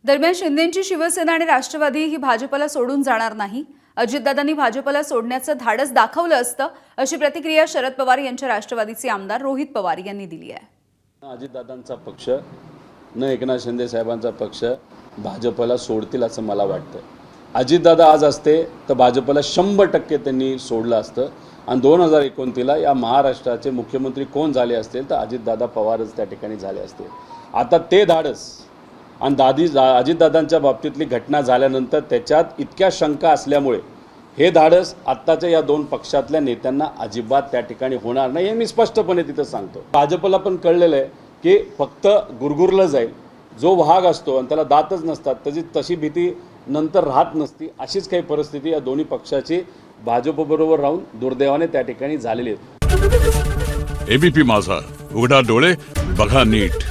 दरम्यान शिंदेंची शिवसेना आणि राष्ट्रवादी ही भाजपला सोडून जाणार नाही। अजितदादांनी भाजपला सोडण्याचं धाडस दाखवलं असतं, अशी प्रतिक्रिया शरद पवार यांच्या राष्ट्रवादीचे आमदार रोहित पवार यांनी दिली आहे। अजितदादांचा पक्ष न एकनाथ शिंदे साहेबांचा पक्ष भाजपला सोडतील असं मला वाटतं। अजितदादा आज असते तर भाजपला 100% त्यांनी सोडलं असतं आणि 2029ला या महाराष्ट्राचे मुख्यमंत्री कोण झाले असतील तर अजितदादा पवारच त्या ठिकाणी झाले असते। आता ते धाडस आणि अजितदादांच्या बाबतीतली घटना झाल्यानंतर त्याच्यात इतक्या शंका असल्यामुळे हे धाडस आत्ताच्या या दोन पक्षातल्या नेत्यांना अजिबात त्या ठिकाणी होणार नाही हे मी स्पष्टपणे तिथं सांगतो। भाजपला पण कळलेलं आहे की फक्त गुरगुरलं जाईल, जो वाघ असतो आणि त्याला दातच नसतात तशी भीती नंतर राहत नसती, अशीच काही परिस्थिती या दोन्ही पक्षाची भाजपबरोबर राहून दुर्दैवाने त्या ठिकाणी झालेली आहे। एबीपी माझा, उघडा डोळे बघा नीट।